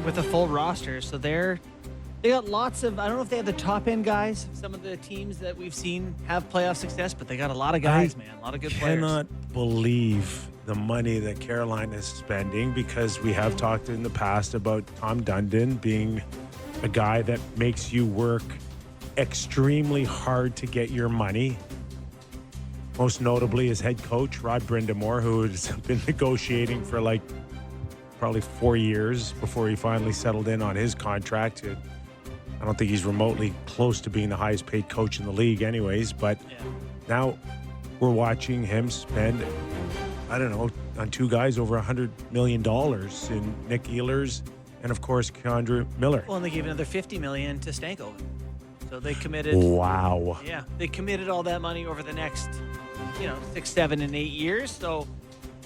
with a full roster, so they got lots of. I don't know if they have the top end guys. Some of the teams that we've seen have playoff success, but they got a lot of guys, man. A lot of good players. I cannot believe the money that Carolina is spending, because we have talked in the past about Tom Dundon being a guy that makes you work extremely hard to get your money. Most notably his head coach, Rod Brindamore, who has been negotiating for like probably 4 years before he finally settled in on his contract. I don't think he's remotely close to being the highest paid coach in the league anyways, but now we're watching him spend, I don't know, on two guys over $100 million in Nick Ehlers and, of course, Keandre Miller. Well, and they gave another $50 million to Stankoven. So they committed. Wow. Yeah, they committed all that money over the next, 6, 7, and 8 years. So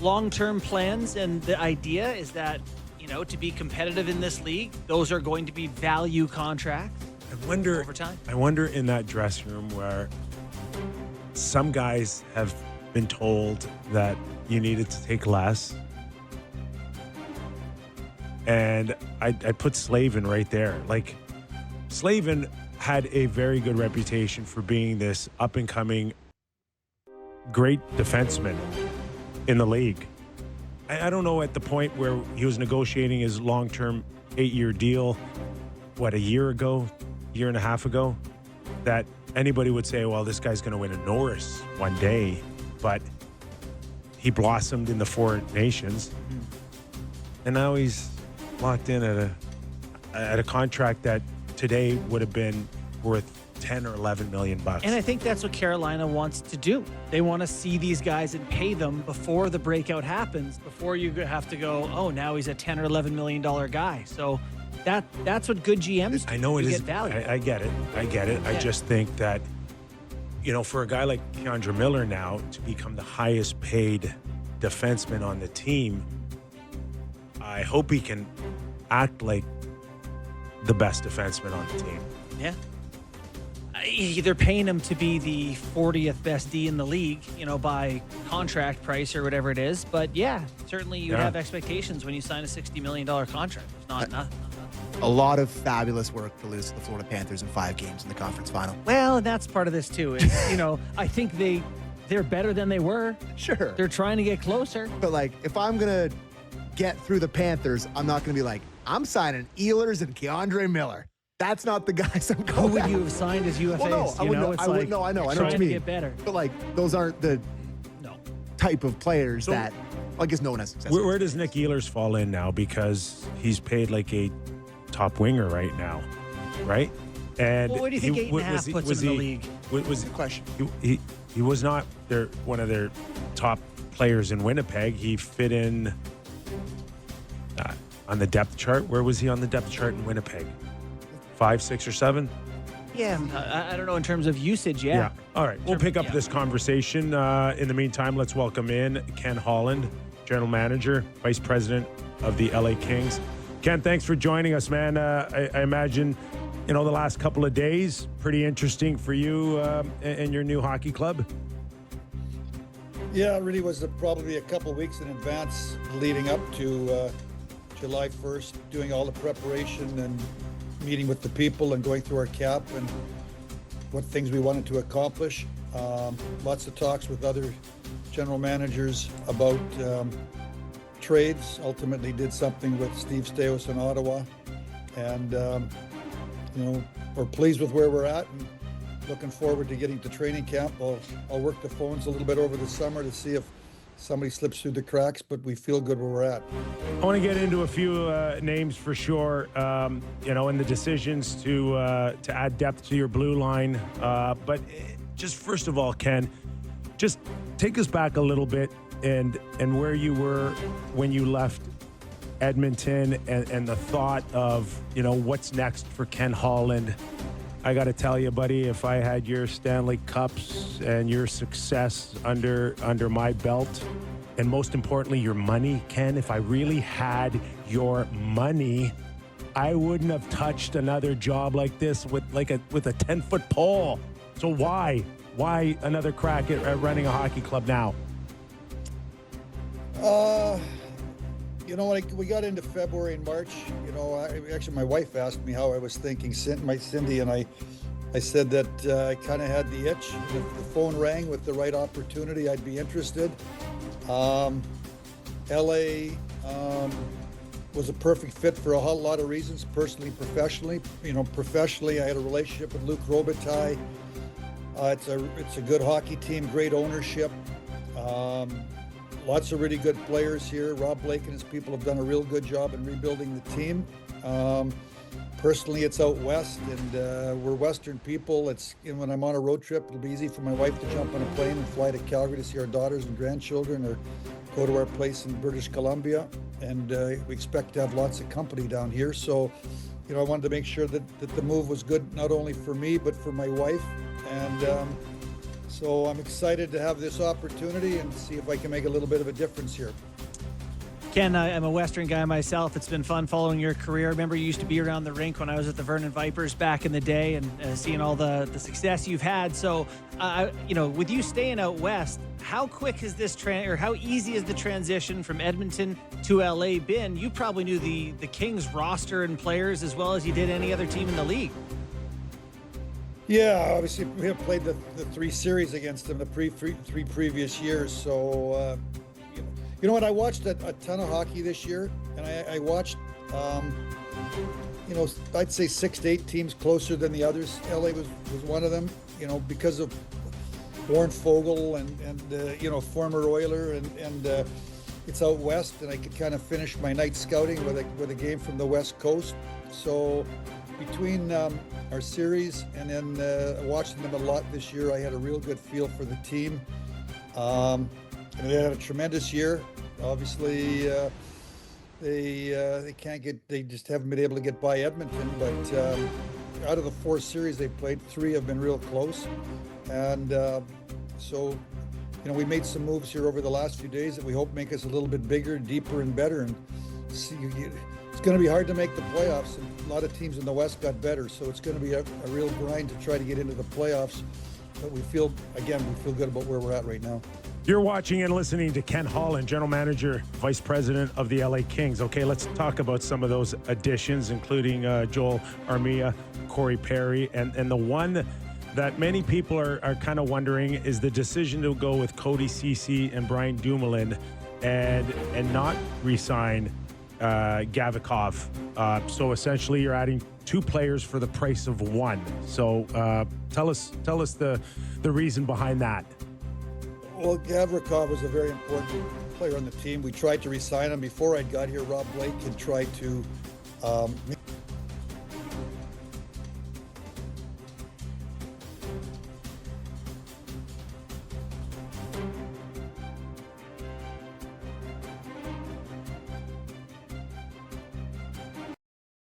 long-term plans, and the idea is that, to be competitive in this league, those are going to be value contracts. Over time. I wonder in that dressing room where some guys have been told that you needed to take less. And I put Slavin right there. Like, Slavin had a very good reputation for being this up-and-coming great defenseman in the league. I don't know, at the point where he was negotiating his long-term 8-year deal, a year and a half ago, that anybody would say, well, this guy's going to win a Norris one day. But he blossomed in the Four Nations. And now he's locked in at a contract that today would have been worth 10 or 11 million bucks. And I think that's what Carolina wants to do. They want to see these guys and pay them before the breakout happens, before you have to go, oh, now he's a 10 or 11 million dollar guy. So that's what good GMs do. I know it is. Get value. I get it. Yeah. I just think that, for a guy like Keandre Miller now to become the highest paid defenseman on the team, I hope he can act like the best defenseman on the team. Yeah. They're paying him to be the 40th best D in the league, by contract price or whatever it is. But yeah, certainly you have expectations when you sign a $60 million contract. It's not nothing. A lot of fabulous work to lose to the Florida Panthers in 5 games in the conference final. Well, and that's part of this too. I think they're better than they were. Sure. They're trying to get closer. But if I'm going to get through the Panthers, I'm not going to be like, I'm signing Ehlers and Keandre Miller. That's not the guys I'm going. Who would you have signed as UFAs? Well, no, I wouldn't. I wouldn't know. I know what you mean. Get better. But those aren't the type of players that I guess no one has success. Where does Nick Ehlers fall in now? Because he's paid like a top winger right now, right? And where do you think 8.5 puts him in the league? Was the question? He was not one of their top players in Winnipeg. He fit in on the depth chart. Where was he on the depth chart in Winnipeg? 5, 6, or 7? Yeah, I don't know in terms of usage. Yeah. All right, we'll pick up this conversation. In the meantime, let's welcome in Ken Holland, General Manager, Vice President of the LA Kings. Ken, thanks for joining us, man. I imagine, the last couple of days, pretty interesting for you and your new hockey club. Yeah, it really was probably a couple of weeks in advance leading up to July 1st, doing all the preparation and meeting with the people and going through our cap and what things we wanted to accomplish. Lots of talks with other general managers about trades. Ultimately did something with Steve Staios in Ottawa. And, we're pleased with where we're at and looking forward to getting to training camp. I'll work the phones a little bit over the summer to see if somebody slips through the cracks, but we feel good where we're at. I want to get into a few names for sure, and the decisions to add depth to your blue line. But just first of all, Ken, just take us back a little bit and where you were when you left Edmonton and the thought of, what's next for Ken Holland. I got to tell you, buddy, if I had your Stanley Cups and your success under my belt, and most importantly, your money, Ken, if I really had your money, I wouldn't have touched another job like this with a 10-foot pole. So why another crack at running a hockey club now? Like we got into February and March, actually my wife asked me how I was thinking, Cindy, and I said that I kind of had the itch. If the phone rang with the right opportunity, I'd be interested. LA was a perfect fit for a whole lot of reasons, personally, professionally. Professionally, I had a relationship with Luc Robitaille. It's a good hockey team, great ownership. Lots of really good players here. Rob Blake and his people have done a real good job in rebuilding the team. Personally, it's out west, and we're Western people. It's when I'm on a road trip, it'll be easy for my wife to jump on a plane and fly to Calgary to see our daughters and grandchildren, or go to our place in British Columbia. And we expect to have lots of company down here. So, I wanted to make sure that the move was good, not only for me, but for my wife. And so I'm excited to have this opportunity and see if I can make a little bit of a difference here. Ken, I'm a Western guy myself. It's been fun following your career. I remember you used to be around the rink when I was at the Vernon Vipers back in the day, and seeing all the success you've had. So, with you staying out west, how quick is this or how easy is the transition from Edmonton to LA been? You probably knew the Kings roster and players as well as you did any other team in the league. Yeah, obviously we have played the 3 series against them the three previous years. So, you know what? I watched a ton of hockey this year, and I watched, I'd say 6 to 8 teams closer than the others. LA was one of them, because of Warren Fogle and former Oiler, and it's out west, and I could kind of finish my night scouting with a game from the West Coast. So between our series and then watching them a lot this year, I had a real good feel for the team. And they had a tremendous year. Obviously, they just haven't been able to get by Edmonton. But out of the 4 series they played, 3 have been real close. And so, we made some moves here over the last few days that we hope make us a little bit bigger, deeper, and better. And it's going to be hard to make the playoffs. And a lot of teams in the West got better, so it's going to be a real grind to try to get into the playoffs. But we feel good about where we're at right now. You're watching and listening to Ken Holland, General Manager, Vice President of the LA Kings. Okay, let's talk about some of those additions, including Joel Armia, Corey Perry, and the one that many people are kind of wondering is the decision to go with Cody Ceci and Brian Dumoulin and not re-sign Gavikov. So essentially you're adding 2 players for the price of 1. So tell us the reason behind that. Well, Gavrikov was a very important player on the team. We tried to re-sign him before I got here. Rob Blake had tried to